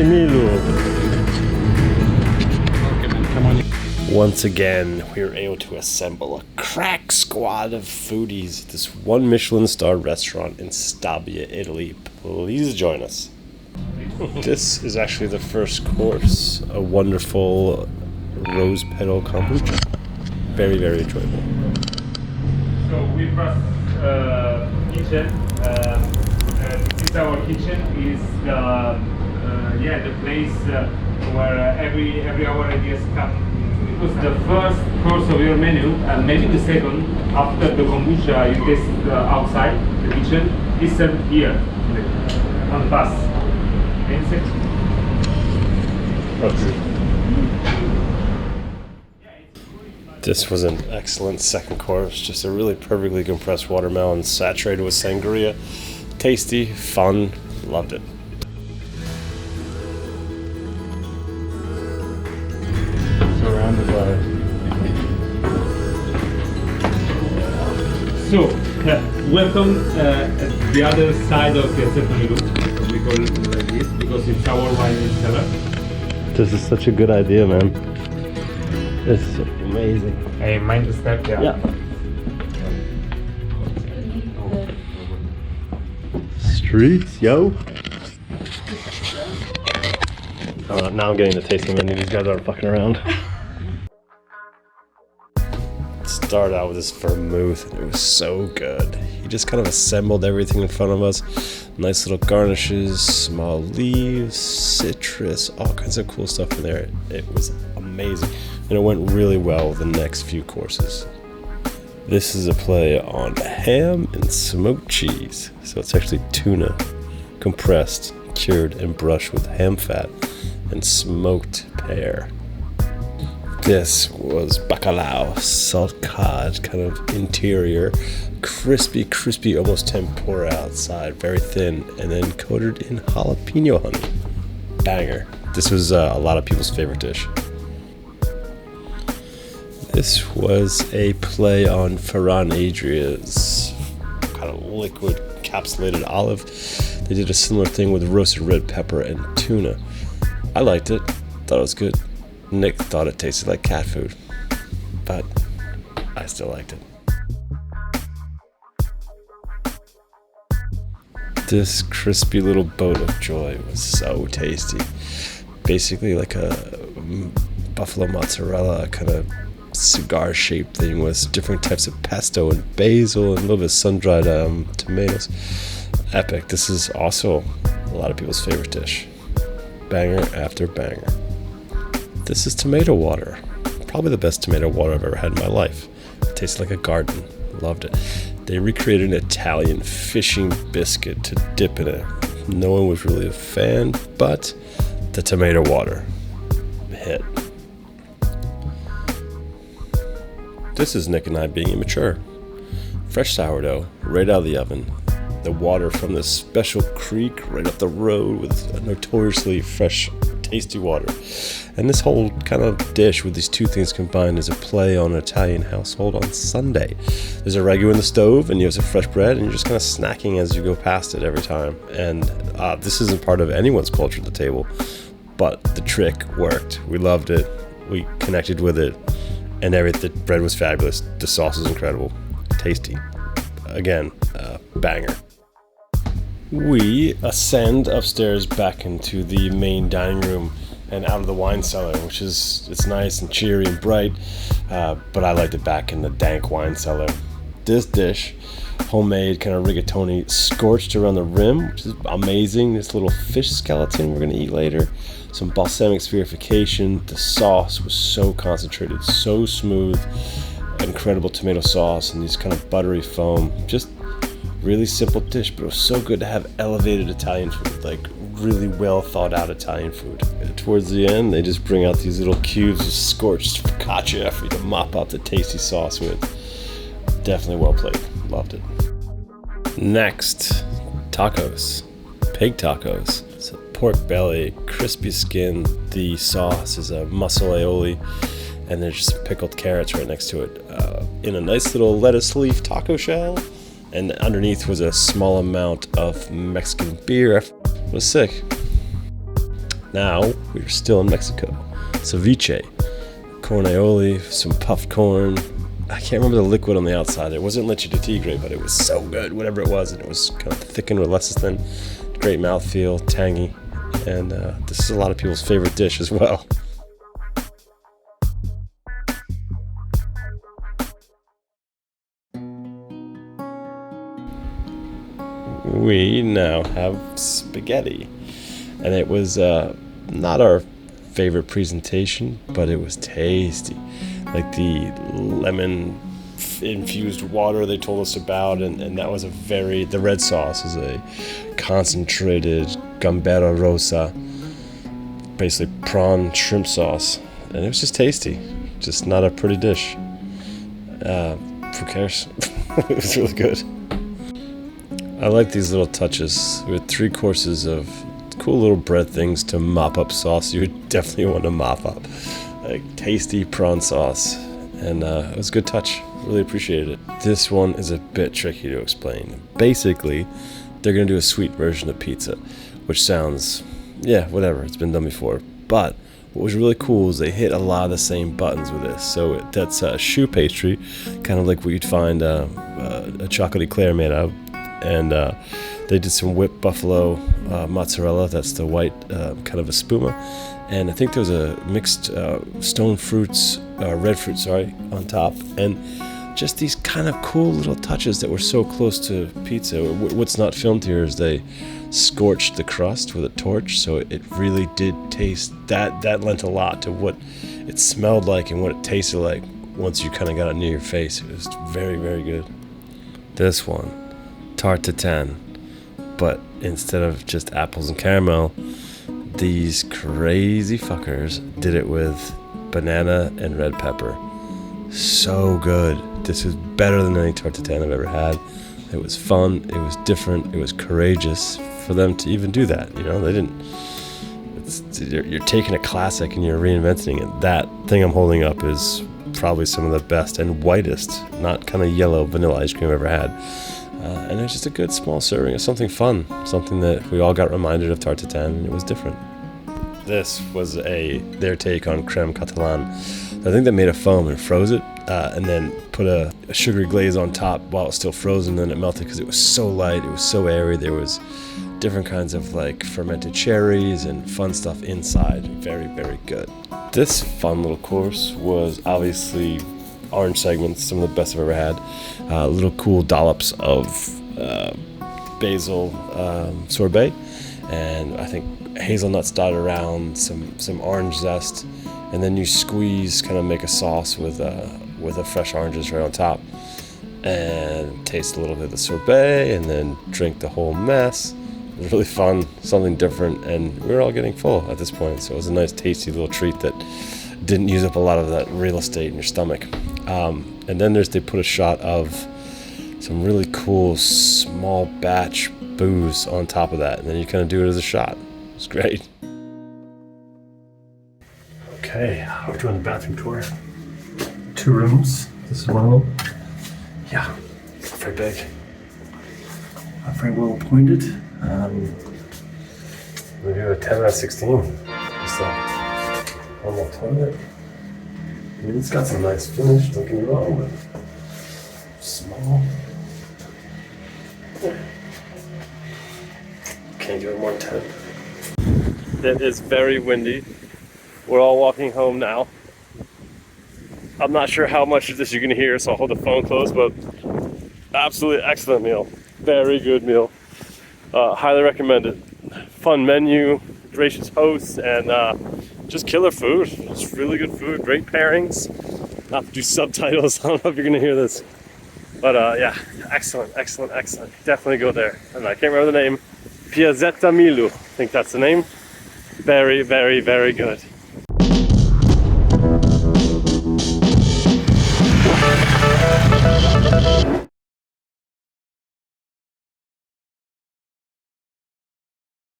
Milu. Okay, man, come on. Once again, we were able to assemble a crack squad of foodies at this one Michelin star restaurant in Stabia, Italy. Please join us. This is actually the first course, a wonderful rose petal kombucha. Very, very enjoyable. So we brought kitchen. This is our kitchen. Is the place where every hour ideas come. It was the first course of your menu, and maybe the second after the kombucha you taste outside the kitchen is served here on the bus. This was an excellent second course, just a really perfectly compressed watermelon saturated with sangria. Tasty, fun, loved it. Surrounded by. So, welcome at the other side of Piazzetta Milu. We call it like this because it's our wine cellar. This is such a good idea, man. This is amazing. Hey, mind the step, Yeah. Streets, yo. Oh, now I'm getting the tasting menu. These guys aren't fucking around. Started out with this vermouth, and it was so good. He just kind of assembled everything in front of us. Nice little garnishes, small leaves, citrus, all kinds of cool stuff in there. It was amazing, and it went really well with the next few courses. This is a play on ham and smoked cheese. So it's actually tuna, compressed, cured, and brushed with ham fat and smoked pear. This was bacalao, salt cod kind of interior, crispy, almost tempura outside, very thin, and then coated in jalapeno honey. Banger. This was a lot of people's favorite dish. This was a play on Ferran Adria's kind of liquid encapsulated olive. They did a similar thing with roasted red pepper and tuna. I liked it, thought it was good. Nick thought it tasted like cat food, but I still liked it. This crispy little boat of joy was so tasty. Basically like a buffalo mozzarella kind of cigar-shaped thing with different types of pesto and basil and a little bit of sun-dried tomatoes. Epic. This is also a lot of people's favorite dish. Banger after banger. This is tomato water. Probably the best tomato water I've ever had in my life. It tasted like a garden. Loved it. They recreated an Italian fishing biscuit to dip in it. No one was really a fan, but the tomato water hit. This is Nick and I being immature. Fresh sourdough, right out of the oven. The water from this special creek right up the road with a notoriously fresh, tasty water. And this whole kind of dish with these two things combined is a play on an Italian household on Sunday. There's a ragu in the stove and you have some fresh bread and you're just kind of snacking as you go past it every time. And this isn't part of anyone's culture at the table, but the trick worked. We loved it. We connected with it. And the bread was fabulous. The sauce was incredible. Tasty. Again, banger. We ascend upstairs back into the main dining room and out of the wine cellar, which it's nice and cheery and bright, but I liked it back in the dank wine cellar. This dish, homemade kind of rigatoni, scorched around the rim, which is amazing. This little fish skeleton we're gonna eat later. Some balsamic spherification. The sauce was so concentrated, so smooth, incredible tomato sauce, and these kind of buttery foam. Just really simple dish, but it was so good to have elevated Italian food, like really well thought out Italian food. And towards the end, they just bring out these little cubes of scorched focaccia for you to mop up the tasty sauce with. Definitely well played. Loved it. Next, tacos. Pig tacos. It's a pork belly, crispy skin. The sauce is a muscle aioli, and there's just pickled carrots right next to it in a nice little lettuce leaf taco shell. And underneath was a small amount of Mexican beer. It was sick. now we're still in Mexico. Ceviche, corn aioli, some puffed corn. I can't remember the liquid on the outside. It wasn't leche de tigre, but it was so good, whatever it was. And it was kind of thickened with lecithin. Great mouthfeel, tangy. And this is a lot of people's favorite dish as well. We now have spaghetti. And it was not our favorite presentation, but it was tasty. Like the lemon infused water they told us about, and that was the red sauce is a concentrated gambera rosa, basically prawn shrimp sauce, and it was just tasty, just not a pretty dish. Who cares? It was really good. I like these little touches. We had 3 courses of cool little bread things to mop up sauce you would definitely want to mop up, like tasty prawn sauce, and it was a good touch. Really appreciated it. This one is a bit tricky to explain. Basically, they're gonna do a sweet version of pizza, which sounds, yeah, whatever, it's been done before. But what was really cool is they hit a lot of the same buttons with this. So that's choux pastry, kind of like what you'd find a chocolate eclair made of, and they did some whipped buffalo mozzarella. That's the white kind of a spuma, and I think there was a mixed stone fruits, red fruit, on top, and just these kind of cool little touches that were so close to pizza. What's not filmed here is they scorched the crust with a torch, so it really did taste, that lent a lot to what it smelled like and what it tasted like once you kind of got it near your face. It was very, very good. This one, tarte tatin, but instead of just apples and caramel, these crazy fuckers did it with banana and red pepper. So good. This is better than any tarte tatin I've ever had. It was fun, it was different, it was courageous for them to even do that. You know, they didn't. You're taking a classic and you're reinventing it. That thing I'm holding up is probably some of the best and whitest, not kind of yellow vanilla ice cream I've ever had. And it was just a good small serving of something fun, something that we all got reminded of tarte tatin, and it was different. This was their take on creme catalane. I think they made a foam and froze it, and then put a sugary glaze on top while it was still frozen, and then it melted because it was so light, it was so airy. There was different kinds of like fermented cherries and fun stuff inside. Very, very good. This fun little course was obviously orange segments, some of the best I've ever had. Little cool dollops of basil sorbet, and I think hazelnuts dotted around, some orange zest, and then you squeeze, kind of make a sauce with a fresh oranges right on top, and taste a little bit of the sorbet, and then drink the whole mess. It was really fun, something different, and we were all getting full at this point, so it was a nice tasty little treat that didn't use up a lot of that real estate in your stomach. And then they put a shot of some really cool small batch booze on top of that, and then you kind of do it as a shot. It's great. Okay, we're doing the bathroom tour. 2 rooms. This is one of them. Yeah, very big. Very well appointed. We do a 10 out of 16. Just a normal toilet. I mean, it's got some nice finish, don't get me wrong, but small. Can't do it more than 10. It is very windy. We're all walking home now. I'm not sure how much of this you're gonna hear, so I'll hold the phone close, but absolutely excellent meal. Very good meal. Highly recommend it. Fun menu, gracious hosts, and just killer food. It's really good food, great pairings. Not to do subtitles, I don't know if you're gonna hear this. But yeah, excellent. Definitely go there. And I can't remember the name. Piazzetta Milu, I think that's the name. Very, very, very good.